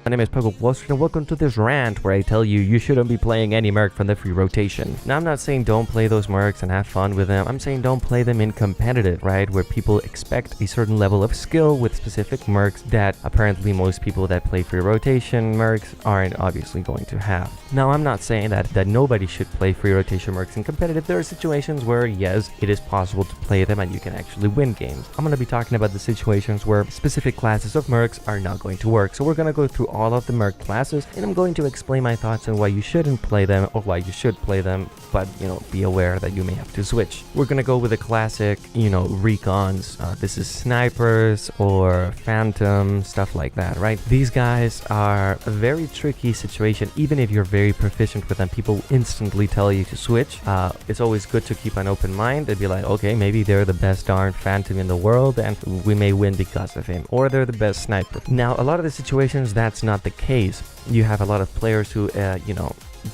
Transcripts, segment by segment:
My name is Puggle Wall Street and welcome to this rant where I tell you shouldn't be playing any merc from the free rotation. Now I'm not saying don't play those mercs and have fun with them, I'm saying don't play them in competitive, right? Where people expect a certain level of skill with specific mercs that apparently most people that play free rotation mercs aren't obviously going to have. Now I'm not saying that nobody should play free rotation mercs in competitive. There are situations where yes, it is possible to play them and you can actually win games. I'm going to be talking about the situations where specific classes of mercs are not going to work. So we're going to go through all of the merc classes and I'm going to explain my thoughts on why you shouldn't play them or why you should play them, but be aware that you may have to switch. We're going to go with the classic, recons. This is snipers or phantom, stuff like that, right? These guys are a very tricky situation. Even if you're very proficient with them, people instantly tell you to switch. It's always good to keep an open mind. They'd be like, okay, maybe they're the best darn phantom in the world and we may win because of him, or they're the best sniper. Now a lot of the situations that's not the case. You have a lot of players who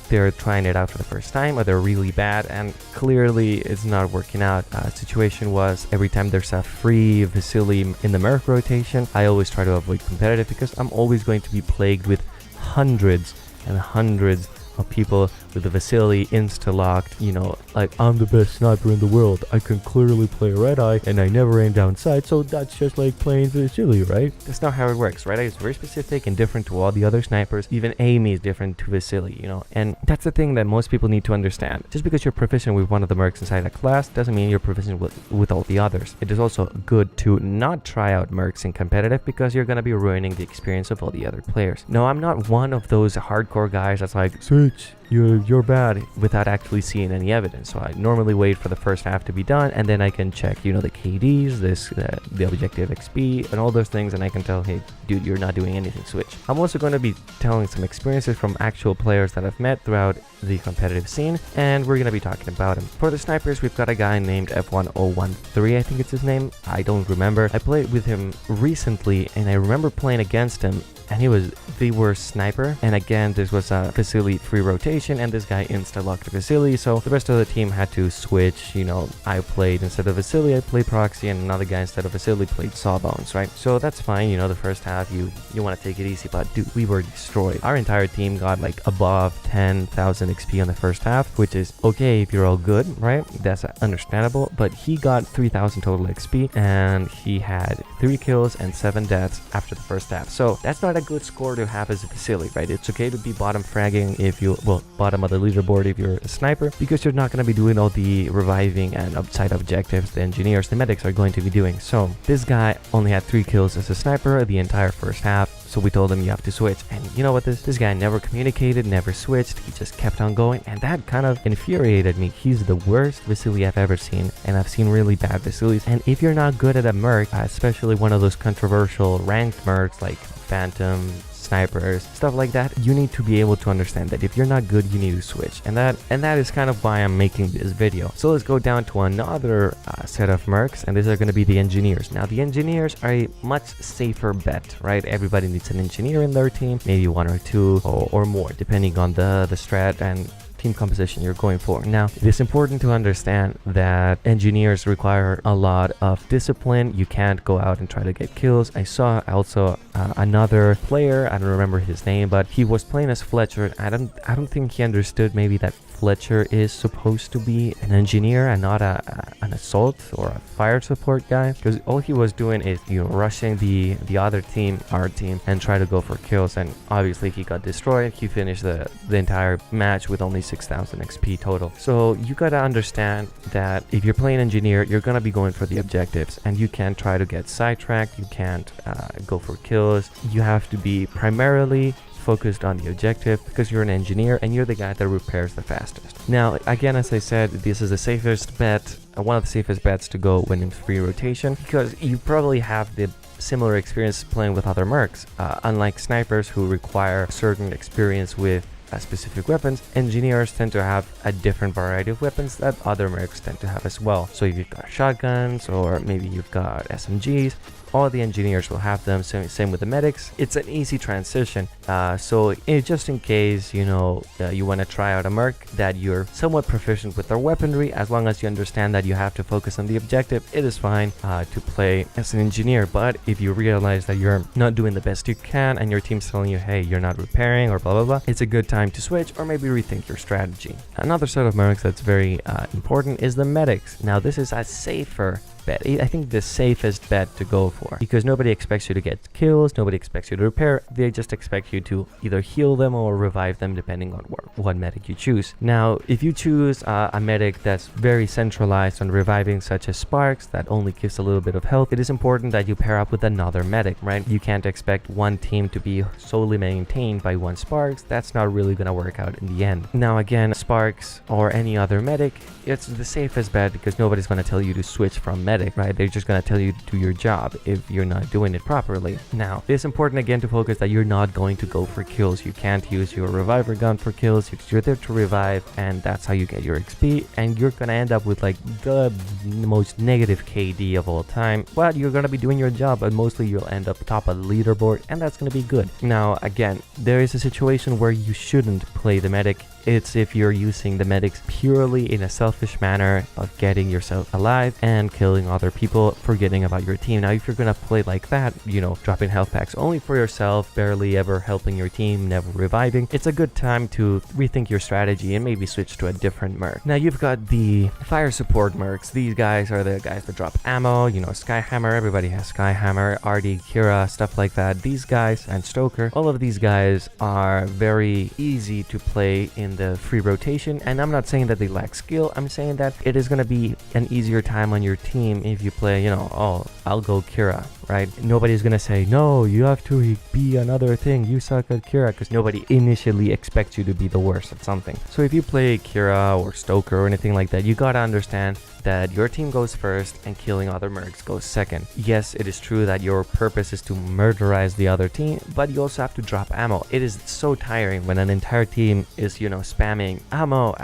they're trying it out for the first time or they're really bad and clearly it's not working out. Situation was every time there's a free Vasily in the merc rotation, I always try to avoid competitive because I'm always going to be plagued with hundreds and hundreds of people with the Vasily insta-locked, like I'm the best sniper in the world, I can clearly play red eye and I never aim down sight, so that's just like playing Vasily, right? That's not how it works. Red eye is very specific and different to all the other snipers. Even Amy is different to Vasily, and that's the thing that most people need to understand. Just because you're proficient with one of the mercs inside a class doesn't mean you're proficient with all the others. It is also good to not try out mercs in competitive because you're going to be ruining the experience of all the other players. No, I'm not one of those hardcore guys that's like, switch, you're bad, without actually seeing any evidence. So I normally wait for the first half to be done and then I can check the KDs, the objective XP and all those things, and I can tell, hey dude, you're not doing anything, switch. I'm also going to be telling some experiences from actual players that I've met throughout the competitive scene and we're going to be talking about them. For the snipers, we've got a guy named F1013, I think it's his name, I don't remember. I played with him recently and I remember playing against him and he was the worst sniper. And again, this was a Vasily free rotation and this guy insta-locked Vasily, so the rest of the team had to switch. I played instead of Vasily, I played proxy, and another guy instead of Vasily played Sawbones, right? So that's fine, the first half you want to take it easy, but dude, we were destroyed. Our entire team got like above 10,000 XP on the first half, which is okay if you're all good, right? That's understandable, but he got 3,000 total XP and he had 3 kills and 7 deaths after the first half. So that's not a good score to have as a Vasily, right? It's okay to be bottom fragging if you, bottom of the leaderboard if you're a sniper, because you're not going to be doing all the reviving and upside objectives the engineers, the medics are going to be doing. So this guy only had 3 kills as a sniper the entire first half. So we told him you have to switch, and you know what, this guy never communicated, never switched, he just kept on going, and that kind of infuriated me. He's the worst Vasily I've ever seen, and I've seen really bad Vasilis. And if you're not good at a merc, especially one of those controversial ranked mercs like Phantom, snipers, stuff like that, you need to be able to understand that if you're not good, you need to switch, and that is kind of why I'm making this video. So let's go down to another set of mercs, and these are going to be the engineers. Now the engineers are a much safer bet, right? Everybody needs an engineer in their team, maybe 1 or 2 or more, depending on the strat and team composition you're going for. Now, it is important to understand that engineers require a lot of discipline. You can't go out and try to get kills. I saw also another player, I don't remember his name, but he was playing as Fletcher. I don't think he understood maybe that Fletcher is supposed to be an engineer and not an assault or a fire support guy, because all he was doing is rushing the other team, our team, and try to go for kills, and obviously he got destroyed. He finished the entire match with only 6,000 XP total. So you gotta understand that if you're playing engineer, you're gonna be going for the objectives and you can't try to get sidetracked, you can't go for kills. You have to be primarily focused on the objective because you're an engineer and you're the guy that repairs the fastest. Now again, as I said, this is the safest bet, one of the safest bets to go when in free rotation, because you probably have the similar experience playing with other mercs, unlike snipers who require certain experience with specific weapons, engineers tend to have a different variety of weapons that other mercs tend to have as well. So if you've got shotguns, or maybe you've got SMGs, all the engineers will have them. Same with the medics. It's an easy transition. Just in case you want to try out a merc that you're somewhat proficient with their weaponry, as long as you understand that you have to focus on the objective, it is fine to play as an engineer. But if you realize that you're not doing the best you can and your team's telling you, hey, you're not repairing or blah blah blah, it's a good time to switch or maybe rethink your strategy. Another set of mercs that's very important is the medics. Now this is a safer bet. I think the safest bet to go for, because nobody expects you to get kills, nobody expects you to repair, they just expect you to either heal them or revive them depending on what medic you choose. Now if you choose a medic that's very centralized on reviving, such as Sparks, that only gives a little bit of health, it is important that you pair up with another medic, right? You can't expect one team to be solely maintained by one Sparks. That's not really gonna work out in the end. Now again, Sparks or any other medic, it's the safest bet because nobody's gonna tell you to switch from medic, right? They're just gonna tell you to do your job if you're not doing it properly. Now it's important again to focus that you're not going to go for kills. You can't use your reviver gun for kills. You're there to revive, and that's how you get your XP, and you're gonna end up with like the most negative KD of all time, but you're gonna be doing your job, and mostly you'll end up top of the leaderboard, and that's gonna be good. Now again, there is a situation where you shouldn't play the medic. It's if you're using the medics purely in a selfish manner of getting yourself alive and killing other people, forgetting about your team. Now if you're gonna play like that, dropping health packs only for yourself, barely ever helping your team, never reviving, it's a good time to rethink your strategy and maybe switch to a different merc. Now you've got the fire support mercs. These guys are the guys that drop ammo, Skyhammer, everybody has Skyhammer, RD, Kira, stuff like that. These guys, and Stoker, all of these guys are very easy to play in the free rotation, and I'm not saying that they lack skill. I'm saying that it is going to be an easier time on your team if you play, oh, I'll go Kira, right? Nobody's going to say, no, you have to be another thing, you suck at Kira, because nobody initially expects you to be the worst at something. So if you play Kira or Stoker or anything like that, you got to understand that your team goes first and killing other mercs goes second. Yes, it is true that your purpose is to murderize the other team, but you also have to drop ammo. It is so tiring when an entire team is, spamming ammo,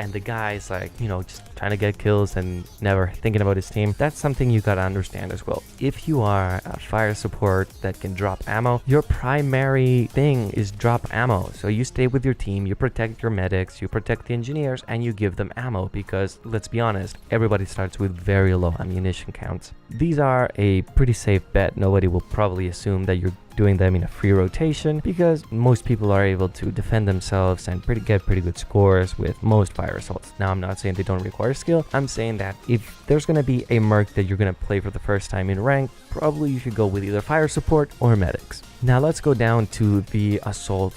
and the guy is like, just trying to get kills and never thinking about his team. That's something you gotta understand as well. If you are a fire support that can drop ammo, your primary thing is drop ammo. So you stay with your team, you protect your medics, you protect the engineers, and you give them ammo, because let's be honest, everybody starts with very low ammunition counts. These are a pretty safe bet. Nobody will probably assume that you're doing them in a free rotation, because most people are able to defend themselves and get pretty good scores with most fire assaults. Now I'm not saying they don't require skill. I'm saying that if there's going to be a merc that you're going to play for the first time in rank, probably you should go with either fire support or medics. Now let's go down to the assault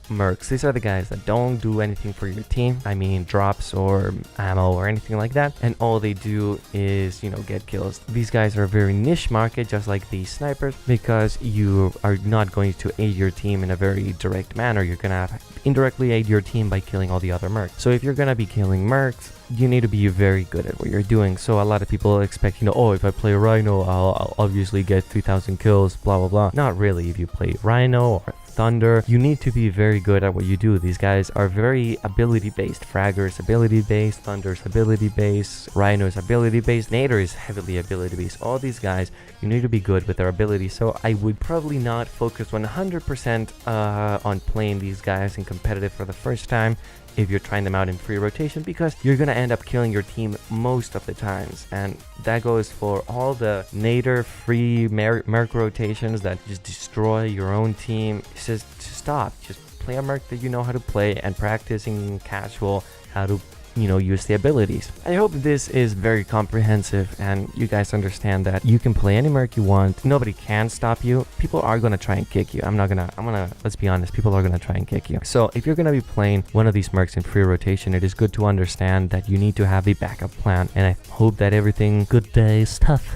mercs. These are the guys that don't do anything for your team. I mean, drops or ammo or anything like that, and all they do is get kills. These guys are a very niche market, just like the snipers, because you are not going to aid your team in a very direct manner. You're gonna indirectly aid your team by killing all the other mercs. So if you're gonna be killing mercs, you need to be very good at what you're doing. So a lot of people expect, oh, if I play Rhino, I'll obviously get 3,000 kills, blah blah blah. Not really. If you play Rhino or Thunder, you need to be very good at what you do. These guys are very ability based. Fragger's ability based, Thunder's ability based, Rhino's ability based, Nader is heavily ability based. All these guys, you need to be good with their ability. So I would probably not focus 100% on playing these guys in competitive for the first time if you're trying them out in free rotation, because you're gonna end up killing your team most of the times, and that goes for all the Nader free merc rotations that just destroy your own team. It's just stop. Just play a merc that you know how to play, and practicing casual how to use the abilities. I hope this is very comprehensive and you guys understand that you can play any merc you want. Nobody can stop you. People are gonna try and kick you. Let's be honest, people are gonna try and kick you. So if you're gonna be playing one of these mercs in free rotation, it is good to understand that you need to have a backup plan, and I hope that everything good day stuff